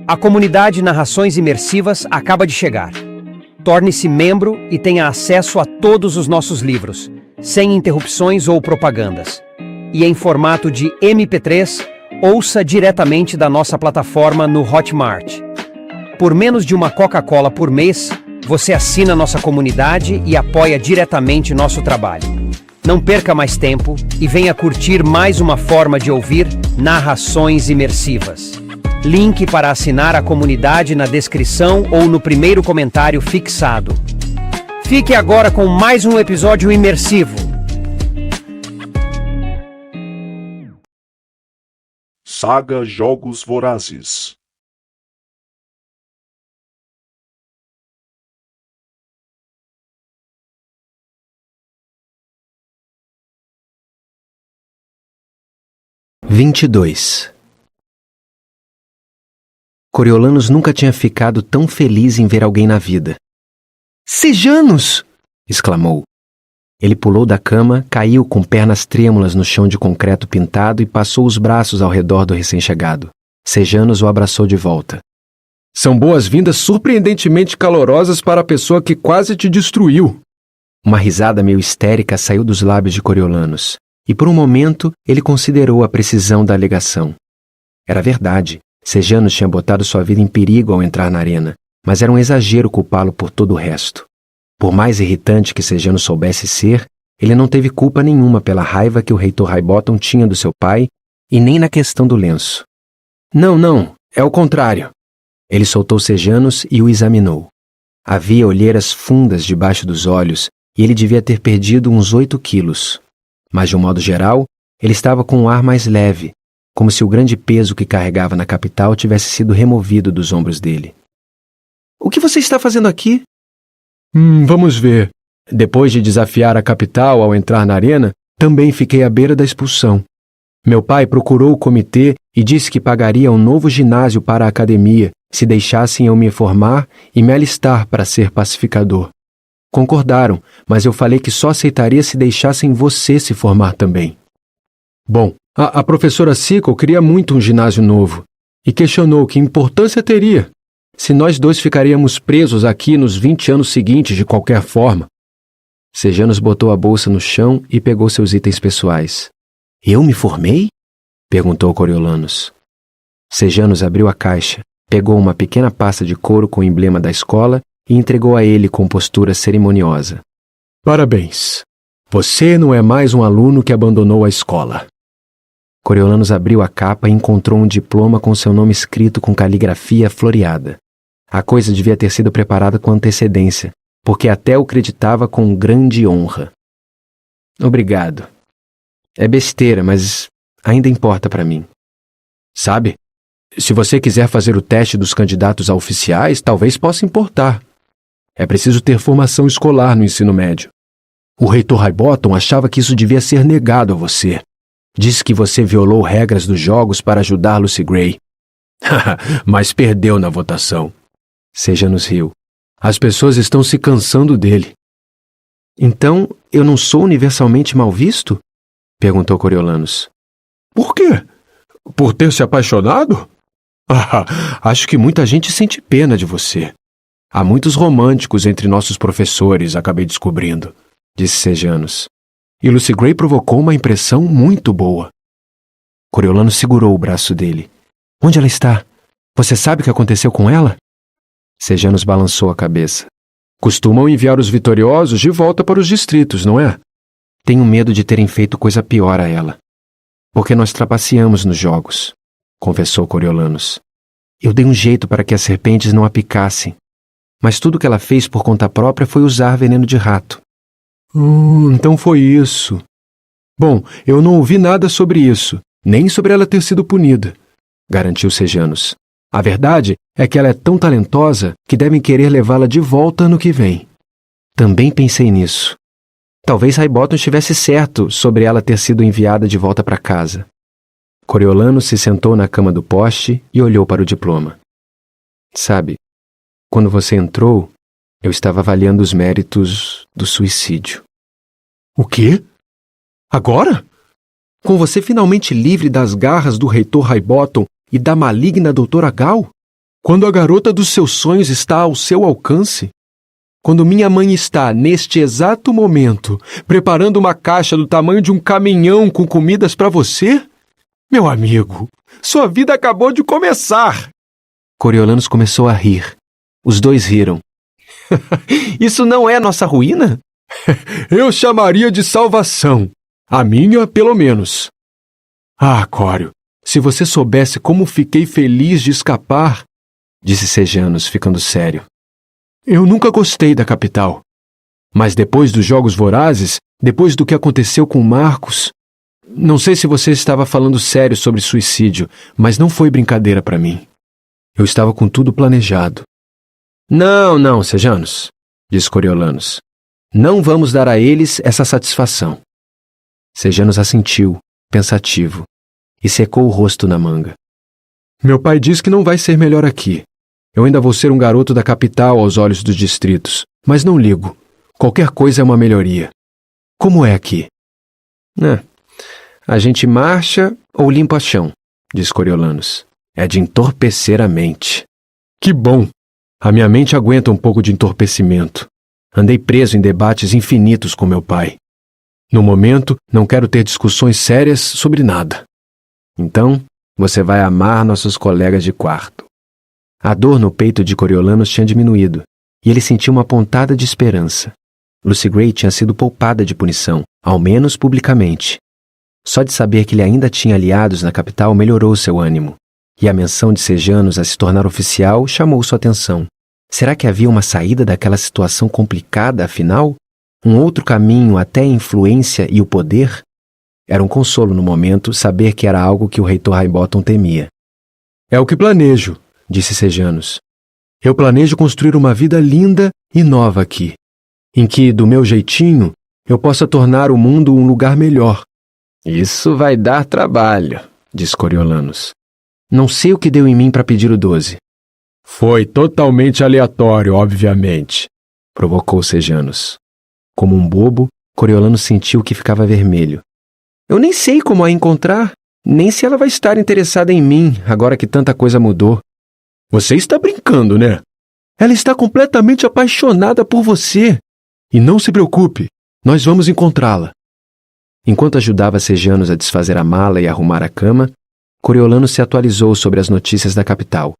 A comunidade Narrações Imersivas acaba de chegar. Torne-se membro e tenha acesso a todos os nossos livros, sem interrupções ou propagandas. E em formato de MP3, ouça diretamente da nossa plataforma no Hotmart. Por menos de uma Coca-Cola por mês, você assina nossa comunidade e apoia diretamente nosso trabalho. Não perca mais tempo e venha curtir mais uma forma de ouvir Narrações Imersivas. Link para assinar a comunidade na descrição ou no primeiro comentário fixado. Fique agora com mais um episódio imersivo. Saga Jogos Vorazes. Coriolanus nunca tinha ficado tão feliz em ver alguém na vida. "Sejanos!" exclamou. Ele pulou da cama, caiu com pernas trêmulas no chão de concreto pintado e passou os braços ao redor do recém-chegado. Sejanos o abraçou de volta. "São boas-vindas surpreendentemente calorosas para a pessoa que quase te destruiu." Uma risada meio histérica saiu dos lábios de Coriolanus, e por um momento ele considerou a precisão da alegação. Era verdade. Sejanos tinha botado sua vida em perigo ao entrar na arena, mas era um exagero culpá-lo por todo o resto. Por mais irritante que Sejanos soubesse ser, ele não teve culpa nenhuma pela raiva que o reitor Highbottom tinha do seu pai e nem na questão do lenço. Não, é o contrário." Ele soltou Sejanos e o examinou. Havia olheiras fundas debaixo dos olhos e ele devia ter perdido uns 8 quilos. Mas, de um modo geral, ele estava com um ar mais leve, como se o grande peso que carregava na capital tivesse sido removido dos ombros dele. "O que você está fazendo aqui?" Vamos ver. Depois de desafiar a capital ao entrar na arena, também fiquei à beira da expulsão. Meu pai procurou o comitê e disse que pagaria um novo ginásio para a academia se deixassem eu me formar e me alistar para ser pacificador. Concordaram, mas eu falei que só aceitaria se deixassem você se formar também. Bom, a professora Sickle queria muito um ginásio novo e questionou que importância teria se nós dois ficaríamos presos aqui nos 20 anos seguintes de qualquer forma. Sejanos botou a bolsa no chão e pegou seus itens pessoais. "Eu me formei?" perguntou Coriolanus. Sejanos abriu a caixa, pegou uma pequena pasta de couro com o emblema da escola e entregou a ele com postura cerimoniosa. "Parabéns. Você não é mais um aluno que abandonou a escola." Coriolanus abriu a capa e encontrou um diploma com seu nome escrito com caligrafia floreada. A coisa devia ter sido preparada com antecedência, porque até o creditava com grande honra. "Obrigado. É besteira, mas ainda importa para mim." "Sabe, se você quiser fazer o teste dos candidatos a oficiais, talvez possa importar. É preciso ter formação escolar no ensino médio. O reitor Highbottom achava que isso devia ser negado a você. Disse que você violou regras dos jogos para ajudar Lucy Gray." "Mas perdeu na votação." Sejanos riu. "As pessoas estão se cansando dele." "Então eu não sou universalmente mal visto?" perguntou Coriolanus. "Por quê? Por ter se apaixonado? Acho que muita gente sente pena de você. Há muitos românticos entre nossos professores, acabei descobrindo", disse Sejanos. "E Lucy Gray provocou uma impressão muito boa." Coriolanus segurou o braço dele. "Onde ela está? Você sabe o que aconteceu com ela?" Sejanos balançou a cabeça. "Costumam enviar os vitoriosos de volta para os distritos, não é?" "Tenho medo de terem feito coisa pior a ela. Porque nós trapaceamos nos jogos", confessou Coriolanus. "Eu dei um jeito para que as serpentes não a picassem. Mas tudo que ela fez por conta própria foi usar veneno de rato." Então foi isso. Bom, eu não ouvi nada sobre isso, nem sobre ela ter sido punida", garantiu Sejanos. "A verdade é que ela é tão talentosa que devem querer levá-la de volta ano que vem." "Também pensei nisso. Talvez Highbottom estivesse certo sobre ela ter sido enviada de volta para casa." Coriolanus se sentou na cama do poste e olhou para o diploma. "Sabe, quando você entrou, eu estava avaliando os méritos do suicídio." "O quê? Agora? Com você finalmente livre das garras do reitor Highbottom e da maligna doutora Gal? Quando a garota dos seus sonhos está ao seu alcance? Quando minha mãe está, neste exato momento, preparando uma caixa do tamanho de um caminhão com comidas para você? Meu amigo, sua vida acabou de começar! Coriolanus começou a rir. Os dois riram. Isso não é nossa ruína? Eu chamaria de salvação. A minha, pelo menos. Ah, Cório, se você soubesse como fiquei feliz de escapar, disse Sejanus, ficando sério. Eu nunca gostei da capital. Mas depois dos Jogos Vorazes, depois do que aconteceu com Marcos... Não sei se você estava falando sério sobre suicídio, mas não foi brincadeira para mim. Eu estava com tudo planejado. Não, Sejanus, disse Coriolanus. Não vamos dar a eles essa satisfação. Sejanus assentiu, pensativo, e secou o rosto na manga. Meu pai diz que não vai ser melhor aqui. Eu ainda vou ser um garoto da capital aos olhos dos distritos, mas não ligo. Qualquer coisa é uma melhoria. Como é aqui? A gente marcha ou limpa chão, disse Coriolanus. É de entorpecer a mente. Que bom! A minha mente aguenta um pouco de entorpecimento. Andei preso em debates infinitos com meu pai. No momento, não quero ter discussões sérias sobre nada. Então, você vai amar nossos colegas de quarto. A dor no peito de Coriolanus tinha diminuído, e ele sentiu uma pontada de esperança. Lucy Gray tinha sido poupada de punição, ao menos publicamente. Só de saber que ele ainda tinha aliados na capital melhorou seu ânimo, e a menção de Sejanus a se tornar oficial chamou sua atenção. Será que havia uma saída daquela situação complicada, afinal? Um outro caminho até a influência e o poder? Era um consolo no momento saber que era algo que o reitor Highbottom temia. É o que planejo, disse Sejanus. Eu planejo construir uma vida linda e nova aqui, em que, do meu jeitinho, eu possa tornar o mundo um lugar melhor. Isso vai dar trabalho, disse Coriolanus. Não sei o que deu em mim para pedir o 12. Foi totalmente aleatório, obviamente, provocou Sejanus. Como um bobo, Coriolanus sentiu que ficava vermelho. Eu nem sei como a encontrar, nem se ela vai estar interessada em mim, agora que tanta coisa mudou. Você está brincando, né? Ela está completamente apaixonada por você. E não se preocupe, nós vamos encontrá-la. Enquanto ajudava Sejanus a desfazer a mala e arrumar a cama, Coriolanus se atualizou sobre as notícias da capital.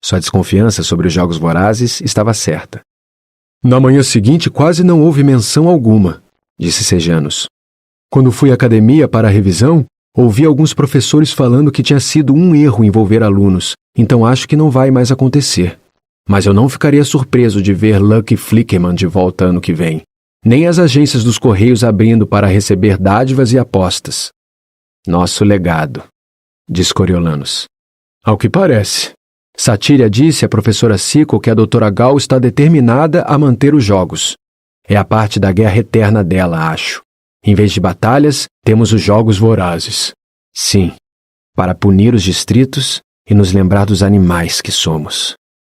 Sua desconfiança sobre os Jogos Vorazes estava certa. Na manhã seguinte quase não houve menção alguma, disse Sejanus. Quando fui à academia para a revisão, ouvi alguns professores falando que tinha sido um erro envolver alunos, então acho que não vai mais acontecer. Mas eu não ficaria surpreso de ver Lucky Flickerman de volta ano que vem, nem as agências dos Correios abrindo para receber dádivas e apostas. Nosso legado, disse Coriolanus. Ao que parece. Satíria disse à professora Sickle que a doutora Gall está determinada a manter os jogos. É a parte da guerra eterna dela, acho. Em vez de batalhas, temos os Jogos Vorazes. Sim, para punir os distritos e nos lembrar dos animais que somos,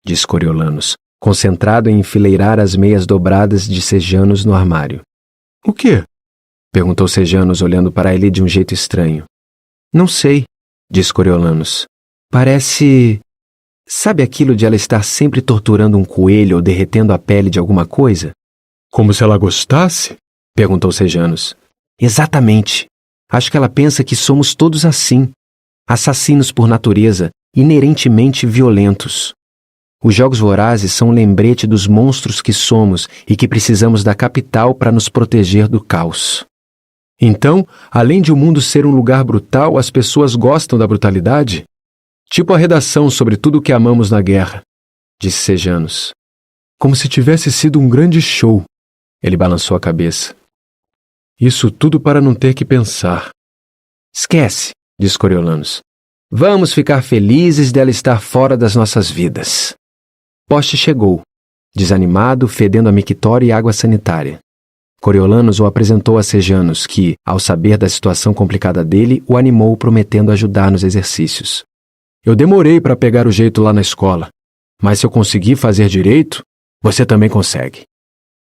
disse Coriolanus, concentrado em enfileirar as meias dobradas de Sejanus no armário. O quê? Perguntou Sejanus, olhando para ele de um jeito estranho. Não sei, disse Coriolanus. Parece... Sabe aquilo de ela estar sempre torturando um coelho ou derretendo a pele de alguma coisa? Como se ela gostasse? Perguntou Sejanus. Exatamente. Acho que ela pensa que somos todos assim. Assassinos por natureza, inerentemente violentos. Os Jogos Vorazes são um lembrete dos monstros que somos e que precisamos da capital para nos proteger do caos. Então, além de o mundo ser um lugar brutal, as pessoas gostam da brutalidade? Tipo a redação sobre tudo o que amamos na guerra, disse Sejanus. Como se tivesse sido um grande show. Ele balançou a cabeça. Isso tudo para não ter que pensar. Esquece, disse Coriolanus. Vamos ficar felizes dela estar fora das nossas vidas. Poste chegou, desanimado, fedendo a mictória e água sanitária. Coriolanus o apresentou a Sejanus, que, ao saber da situação complicada dele, o animou prometendo ajudar nos exercícios. Eu demorei para pegar o jeito lá na escola, mas se eu conseguir fazer direito, você também consegue.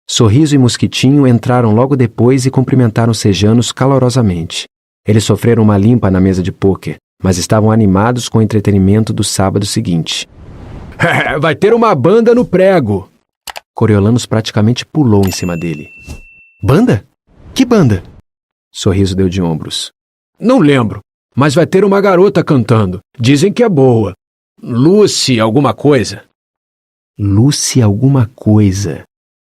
Sorriso e Mosquitinho entraram logo depois e cumprimentaram Sejanus calorosamente. Eles sofreram uma limpa na mesa de pôquer, mas estavam animados com o entretenimento do sábado seguinte. Vai ter uma banda no prego. Coriolanus praticamente pulou em cima dele. Banda? Que banda? Sorriso deu de ombros. Não lembro, mas vai ter uma garota cantando. Dizem que é boa. Lucy alguma coisa. Lucy alguma coisa.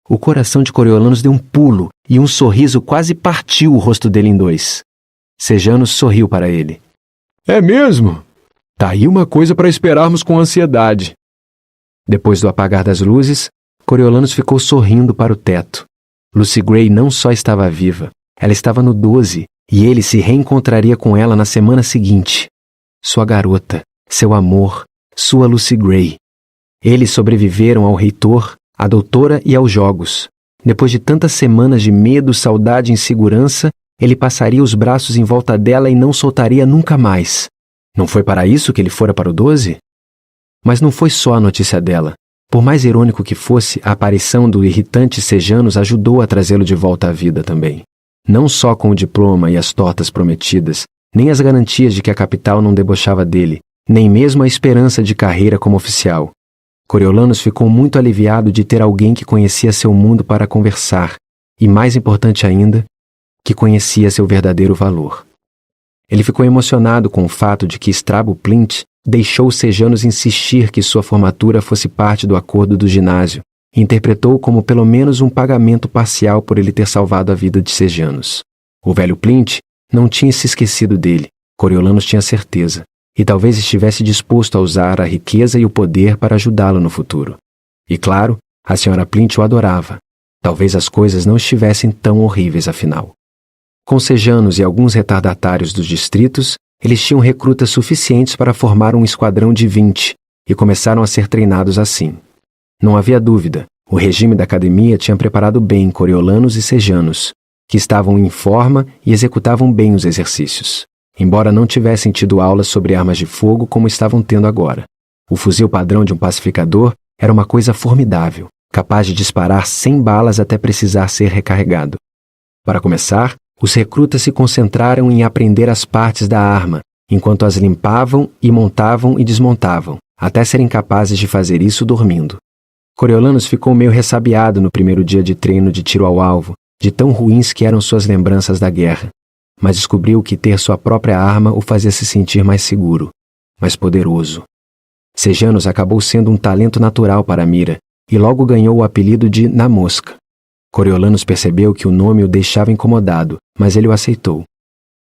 O coração de Coriolanus deu um pulo e um sorriso quase partiu o rosto dele em dois. Sejanus sorriu para ele. É mesmo? Tá aí uma coisa para esperarmos com ansiedade. Depois do apagar das luzes, Coriolanus ficou sorrindo para o teto. Lucy Gray não só estava viva, ela estava no 12 e ele se reencontraria com ela na semana seguinte. Sua garota, seu amor, sua Lucy Gray. Eles sobreviveram ao reitor, à doutora e aos jogos. Depois de tantas semanas de medo, saudade e insegurança, ele passaria os braços em volta dela e não soltaria nunca mais. Não foi para isso que ele fora para o 12? Mas não foi só a notícia dela. Por mais irônico que fosse, a aparição do irritante Sejanus ajudou a trazê-lo de volta à vida também. Não só com o diploma e as tortas prometidas, nem as garantias de que a capital não debochava dele, nem mesmo a esperança de carreira como oficial. Coriolanus ficou muito aliviado de ter alguém que conhecia seu mundo para conversar, e mais importante ainda, que conhecia seu verdadeiro valor. Ele ficou emocionado com o fato de que Strabo Plint deixou Sejanus insistir que sua formatura fosse parte do acordo do ginásio e interpretou como pelo menos um pagamento parcial por ele ter salvado a vida de Sejanus. O velho Plint não tinha se esquecido dele, Coriolanus tinha certeza, e talvez estivesse disposto a usar a riqueza e o poder para ajudá-lo no futuro. E claro, a senhora Plint o adorava. Talvez as coisas não estivessem tão horríveis afinal. Com Sejanus e alguns retardatários dos distritos, eles tinham recrutas suficientes para formar um esquadrão de 20 e começaram a ser treinados assim. Não havia dúvida, o regime da academia tinha preparado bem Coriolanus e Sejanus, que estavam em forma e executavam bem os exercícios, embora não tivessem tido aulas sobre armas de fogo como estavam tendo agora. O fuzil padrão de um pacificador era uma coisa formidável, capaz de disparar 100 balas até precisar ser recarregado. Para começar, os recrutas se concentraram em aprender as partes da arma, enquanto as limpavam e montavam e desmontavam, até serem capazes de fazer isso dormindo. Coriolanus ficou meio ressabiado no primeiro dia de treino de tiro ao alvo, de tão ruins que eram suas lembranças da guerra, mas descobriu que ter sua própria arma o fazia se sentir mais seguro, mais poderoso. Sejanus acabou sendo um talento natural para a mira, e logo ganhou o apelido de Na Mosca. Coriolanus percebeu que o nome o deixava incomodado, mas ele o aceitou.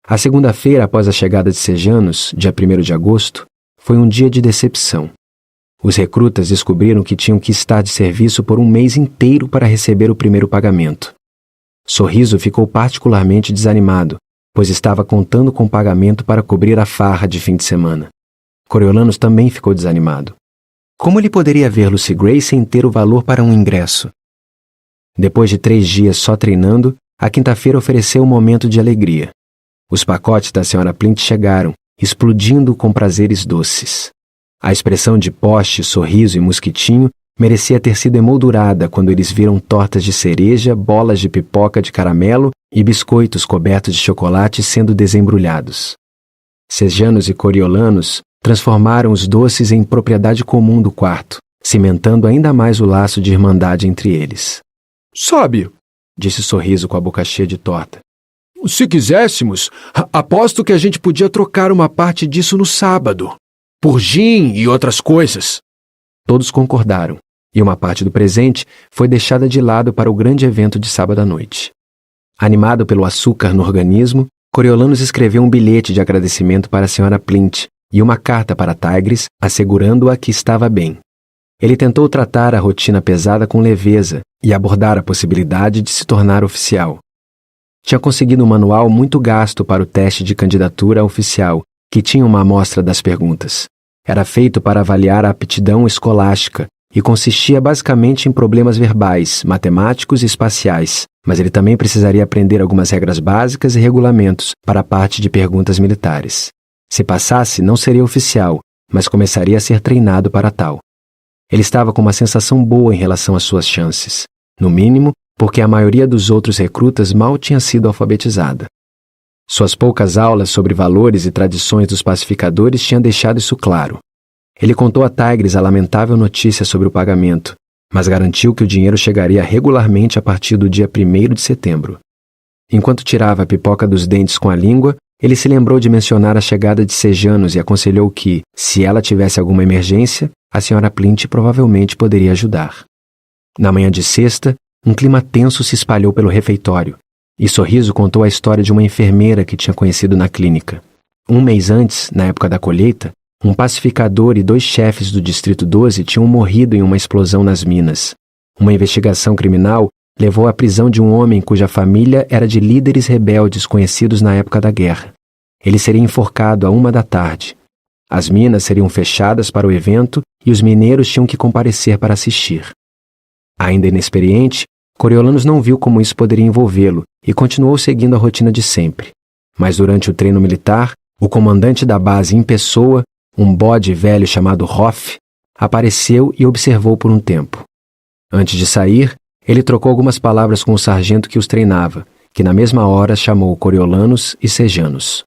A segunda-feira após a chegada de Sejanus, dia 1º de agosto, foi um dia de decepção. Os recrutas descobriram que tinham que estar de serviço por um mês inteiro para receber o primeiro pagamento. Sorriso ficou particularmente desanimado, pois estava contando com o pagamento para cobrir a farra de fim de semana. Coriolanus também ficou desanimado. Como ele poderia ver Lucy Gray sem ter o valor para um ingresso? Depois de 3 dias só treinando, a quinta-feira ofereceu um momento de alegria. Os pacotes da senhora Plint chegaram, explodindo com prazeres doces. A expressão de Poste, Sorriso e Mosquitinho merecia ter sido emoldurada quando eles viram tortas de cereja, bolas de pipoca de caramelo e biscoitos cobertos de chocolate sendo desembrulhados. Sejanus e Coriolanus transformaram os doces em propriedade comum do quarto, cimentando ainda mais o laço de irmandade entre eles. Sobe, disse Sorriso com a boca cheia de torta. Se quiséssemos, aposto que a gente podia trocar uma parte disso no sábado, por gin e outras coisas. Todos concordaram, e uma parte do presente foi deixada de lado para o grande evento de sábado à noite. Animado pelo açúcar no organismo, Coriolanus escreveu um bilhete de agradecimento para a senhora Plint e uma carta para Tigris, assegurando-a que estava bem. Ele tentou tratar a rotina pesada com leveza e abordar a possibilidade de se tornar oficial. Tinha conseguido um manual muito gasto para o teste de candidatura oficial, que tinha uma amostra das perguntas. Era feito para avaliar a aptidão escolástica e consistia basicamente em problemas verbais, matemáticos e espaciais, mas ele também precisaria aprender algumas regras básicas e regulamentos para a parte de perguntas militares. Se passasse, não seria oficial, mas começaria a ser treinado para tal. Ele estava com uma sensação boa em relação às suas chances, no mínimo porque a maioria dos outros recrutas mal tinha sido alfabetizada. Suas poucas aulas sobre valores e tradições dos pacificadores tinham deixado isso claro. Ele contou a Tigres a lamentável notícia sobre o pagamento, mas garantiu que o dinheiro chegaria regularmente a partir do dia 1º de setembro. Enquanto tirava a pipoca dos dentes com a língua, ele se lembrou de mencionar a chegada de Sejanos e aconselhou que, se ela tivesse alguma emergência, a Sra. Plint provavelmente poderia ajudar. Na manhã de sexta, um clima tenso se espalhou pelo refeitório, e Sorriso contou a história de uma enfermeira que tinha conhecido na clínica. Um mês antes, na época da colheita, um pacificador e 2 chefes do Distrito 12 tinham morrido em uma explosão nas minas. Uma investigação criminal levou à prisão de um homem cuja família era de líderes rebeldes conhecidos na época da guerra. Ele seria enforcado à 1 da tarde. As minas seriam fechadas para o evento e os mineiros tinham que comparecer para assistir. Ainda inexperiente, Coriolanus não viu como isso poderia envolvê-lo e continuou seguindo a rotina de sempre. Mas durante o treino militar, o comandante da base em pessoa, um bode velho chamado Hoff, apareceu e observou por um tempo. Antes de sair, ele trocou algumas palavras com o sargento que os treinava, que na mesma hora chamou Coriolanus e Sejanos.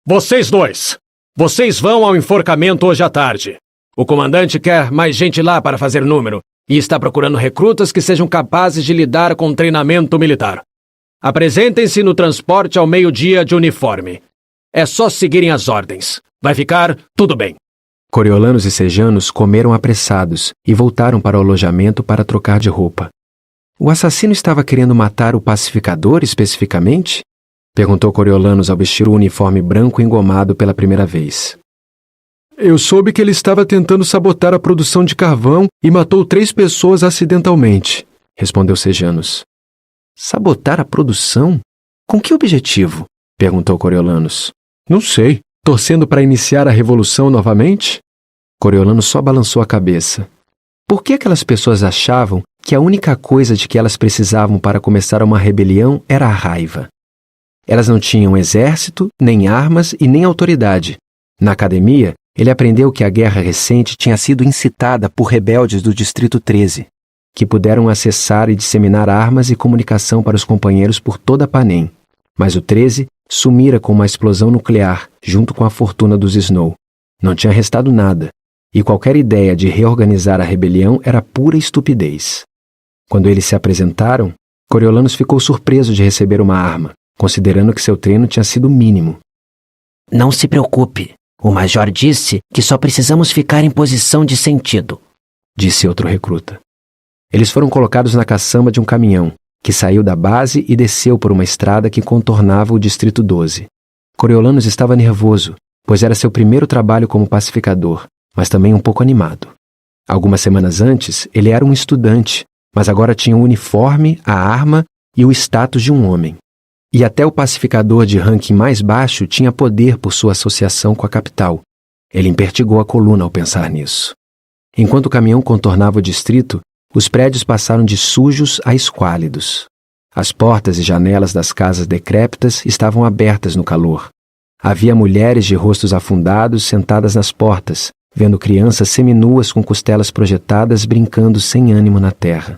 Vocês 2! Vocês vão ao enforcamento hoje à tarde. O comandante quer mais gente lá para fazer número e está procurando recrutas que sejam capazes de lidar com treinamento militar. Apresentem-se no transporte ao meio-dia de uniforme. É só seguirem as ordens. Vai ficar tudo bem. Coriolanus e Sejanos comeram apressados e voltaram para o alojamento para trocar de roupa. O assassino estava querendo matar o pacificador especificamente? Perguntou Coriolanus ao vestir o uniforme branco engomado pela primeira vez. Eu soube que ele estava tentando sabotar a produção de carvão e matou 3 pessoas acidentalmente, respondeu Sejanos. Sabotar a produção? Com que objetivo? Perguntou Coriolanus. Não sei. Torcendo para iniciar a revolução novamente? Coriolanus só balançou a cabeça. Por que aquelas pessoas achavam que a única coisa de que elas precisavam para começar uma rebelião era a raiva? Elas não tinham exército, nem armas e nem autoridade. Na academia, ele aprendeu que a guerra recente tinha sido incitada por rebeldes do Distrito 13, que puderam acessar e disseminar armas e comunicação para os companheiros por toda Panem. Mas o 13 sumira com uma explosão nuclear junto com a fortuna dos Snow. Não tinha restado nada, e qualquer ideia de reorganizar a rebelião era pura estupidez. Quando eles se apresentaram, Coriolanus ficou surpreso de receber uma arma, considerando que seu treino tinha sido mínimo. Não se preocupe. O major disse que só precisamos ficar em posição de sentido, disse outro recruta. Eles foram colocados na caçamba de um caminhão, que saiu da base e desceu por uma estrada que contornava o Distrito 12. Coriolanus estava nervoso, pois era seu primeiro trabalho como pacificador, mas também um pouco animado. Algumas semanas antes, ele era um estudante, mas agora tinha o uniforme, a arma e o status de um homem. E até o pacificador de ranking mais baixo tinha poder por sua associação com a capital. Ele empertigou a coluna ao pensar nisso. Enquanto o caminhão contornava o distrito, os prédios passaram de sujos a esquálidos. As portas e janelas das casas decrépitas estavam abertas no calor. Havia mulheres de rostos afundados sentadas nas portas, vendo crianças seminuas com costelas projetadas brincando sem ânimo na terra.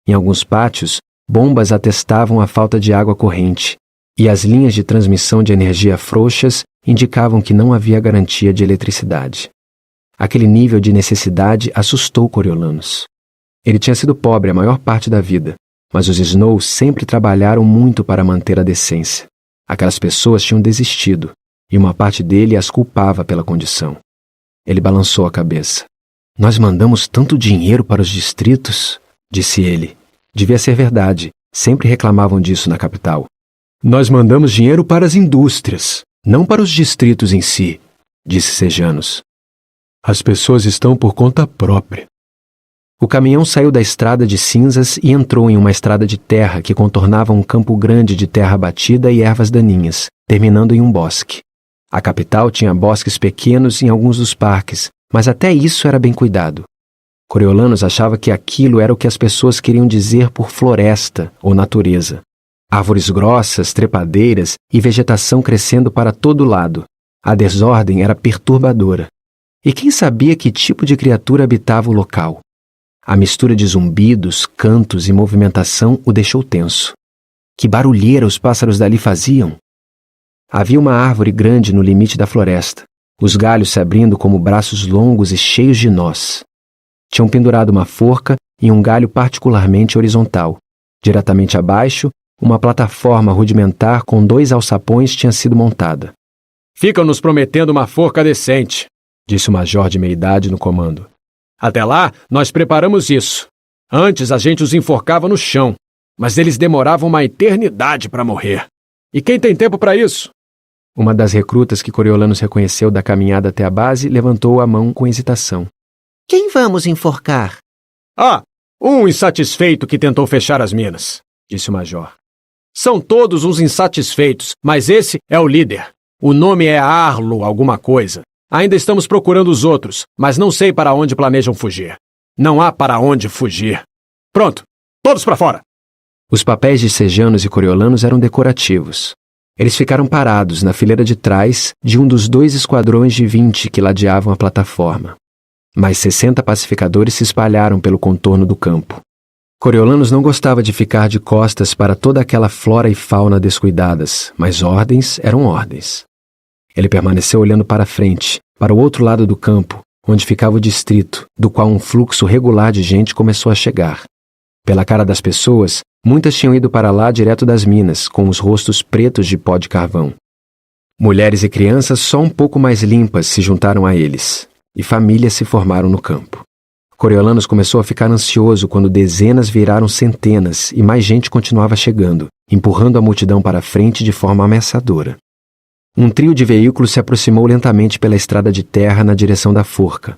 Em alguns pátios, bombas atestavam a falta de água corrente, e as linhas de transmissão de energia frouxas indicavam que não havia garantia de eletricidade. Aquele nível de necessidade assustou Coriolanus. Ele tinha sido pobre a maior parte da vida, mas os Snow sempre trabalharam muito para manter a decência. Aquelas pessoas tinham desistido, e uma parte dele as culpava pela condição. Ele balançou a cabeça. Nós mandamos tanto dinheiro para os distritos, disse ele. Devia ser verdade, sempre reclamavam disso na capital. Nós mandamos dinheiro para as indústrias, não para os distritos em si, disse Sejanos. As pessoas estão por conta própria. O caminhão saiu da estrada de cinzas e entrou em uma estrada de terra que contornava um campo grande de terra batida e ervas daninhas, terminando em um bosque. A capital tinha bosques pequenos em alguns dos parques, mas até isso era bem cuidado. Coriolanus achava que aquilo era o que as pessoas queriam dizer por floresta ou natureza. Árvores grossas, trepadeiras e vegetação crescendo para todo lado. A desordem era perturbadora. E quem sabia que tipo de criatura habitava o local? A mistura de zumbidos, cantos e movimentação o deixou tenso. Que barulheira os pássaros dali faziam! Havia uma árvore grande no limite da floresta, os galhos se abrindo como braços longos e cheios de nós. Tinham pendurado uma forca em um galho particularmente horizontal. Diretamente abaixo, uma plataforma rudimentar com 2 alçapões tinha sido montada. Ficam nos prometendo uma forca decente, disse o major de meia-idade no comando. Até lá, nós preparamos isso. Antes a gente os enforcava no chão, mas eles demoravam uma eternidade para morrer. E quem tem tempo para isso? Uma das recrutas que Coriolanus reconheceu da caminhada até a base levantou a mão com hesitação. Quem vamos enforcar? Um insatisfeito que tentou fechar as minas, disse o major. São todos uns insatisfeitos, mas esse é o líder. O nome é Arlo alguma coisa. Ainda estamos procurando os outros, mas não sei para onde planejam fugir. Não há para onde fugir. Pronto, todos para fora! Os papéis de Sejanos e Coriolanos eram decorativos. Eles ficaram parados na fileira de trás de um dos 2 esquadrões de 20 que ladeavam a plataforma. Mais 60 pacificadores se espalharam pelo contorno do campo. Coriolanus não gostava de ficar de costas para toda aquela flora e fauna descuidadas, mas ordens eram ordens. Ele permaneceu olhando para frente, para o outro lado do campo, onde ficava o distrito, do qual um fluxo regular de gente começou a chegar. Pela cara das pessoas, muitas tinham ido para lá direto das minas, com os rostos pretos de pó de carvão. Mulheres e crianças só um pouco mais limpas se juntaram a eles, e famílias se formaram no campo. Coriolanus começou a ficar ansioso quando dezenas viraram centenas e mais gente continuava chegando, empurrando a multidão para frente de forma ameaçadora. Um trio de veículos se aproximou lentamente pela estrada de terra na direção da forca.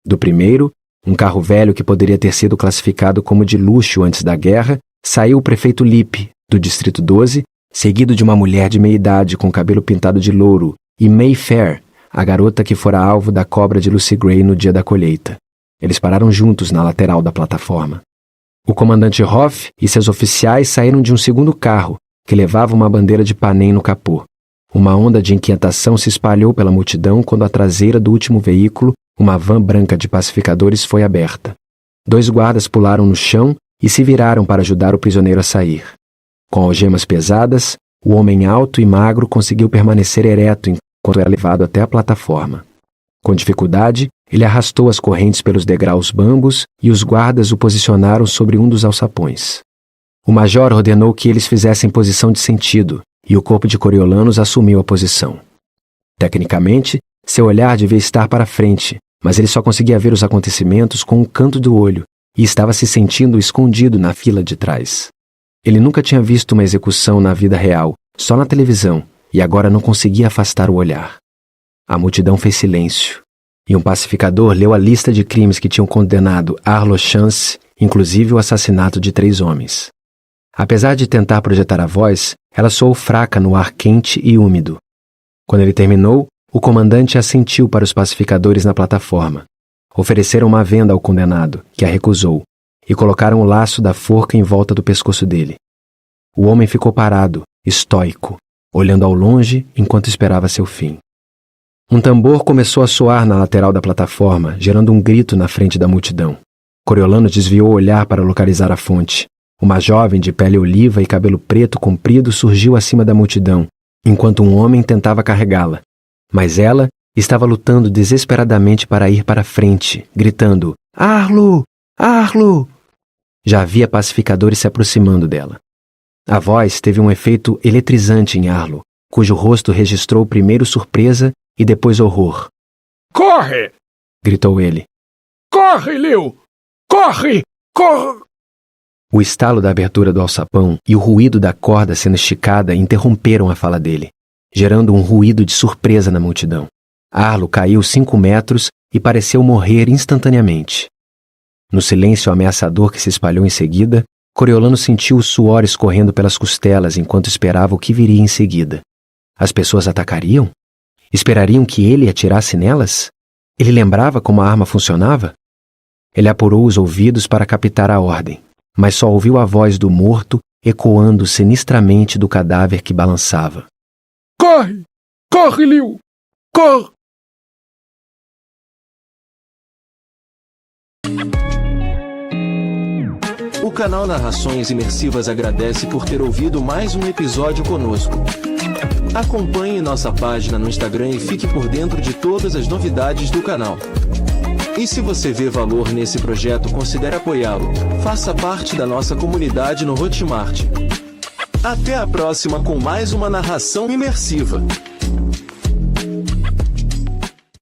Do primeiro, um carro velho que poderia ter sido classificado como de luxo antes da guerra, saiu o prefeito Lippe, do Distrito 12, seguido de uma mulher de meia-idade com cabelo pintado de louro, e Mayfair, a garota que fora alvo da cobra de Lucy Gray no dia da colheita. Eles pararam juntos na lateral da plataforma. O comandante Hoff e seus oficiais saíram de um segundo carro, que levava uma bandeira de Panem no capô. Uma onda de inquietação se espalhou pela multidão quando a traseira do último veículo, uma van branca de pacificadores, foi aberta. 2 guardas pularam no chão e se viraram para ajudar o prisioneiro a sair. Com algemas pesadas, o homem alto e magro conseguiu permanecer ereto enquanto era levado até a plataforma. Com dificuldade, ele arrastou as correntes pelos degraus bambos e os guardas o posicionaram sobre um dos alçapões. O major ordenou que eles fizessem posição de sentido, e o corpo de Coriolanus assumiu a posição. Tecnicamente, seu olhar devia estar para frente, mas ele só conseguia ver os acontecimentos com um canto do olho e estava se sentindo escondido na fila de trás. Ele nunca tinha visto uma execução na vida real, só na televisão, e agora não conseguia afastar o olhar. A multidão fez silêncio, e um pacificador leu a lista de crimes que tinham condenado Arlo Chance, inclusive o assassinato de 3 homens. Apesar de tentar projetar a voz, ela soou fraca no ar quente e úmido. Quando ele terminou, o comandante assentiu para os pacificadores na plataforma. Ofereceram uma venda ao condenado, que a recusou, e colocaram o laço da forca em volta do pescoço dele. O homem ficou parado, estoico, olhando ao longe enquanto esperava seu fim. Um tambor começou a soar na lateral da plataforma, gerando um grito na frente da multidão. Coriolanus desviou o olhar para localizar a fonte. Uma jovem de pele oliva e cabelo preto comprido surgiu acima da multidão, enquanto um homem tentava carregá-la. Mas ela estava lutando desesperadamente para ir para frente, gritando: "Arlo! Arlo!" Já havia pacificadores se aproximando dela. A voz teve um efeito eletrizante em Arlo, cujo rosto registrou primeiro surpresa e depois horror. "Corre!" gritou ele. "Corre, Liu! Corre! Corre!" O estalo da abertura do alçapão e o ruído da corda sendo esticada interromperam a fala dele, gerando um ruído de surpresa na multidão. Arlo caiu 5 metros e pareceu morrer instantaneamente. No silêncio ameaçador que se espalhou em seguida, Coriolanus sentiu o suor escorrendo pelas costelas enquanto esperava o que viria em seguida. As pessoas atacariam? Esperariam que ele atirasse nelas? Ele lembrava como a arma funcionava? Ele apurou os ouvidos para captar a ordem, mas só ouviu a voz do morto ecoando sinistramente do cadáver que balançava. "Corre! Corre, Liu! Corre!" O canal Narrações Imersivas agradece por ter ouvido mais um episódio conosco. Acompanhe nossa página no Instagram e fique por dentro de todas as novidades do canal. E se você vê valor nesse projeto, considere apoiá-lo. Faça parte da nossa comunidade no Hotmart. Até a próxima com mais uma narração imersiva.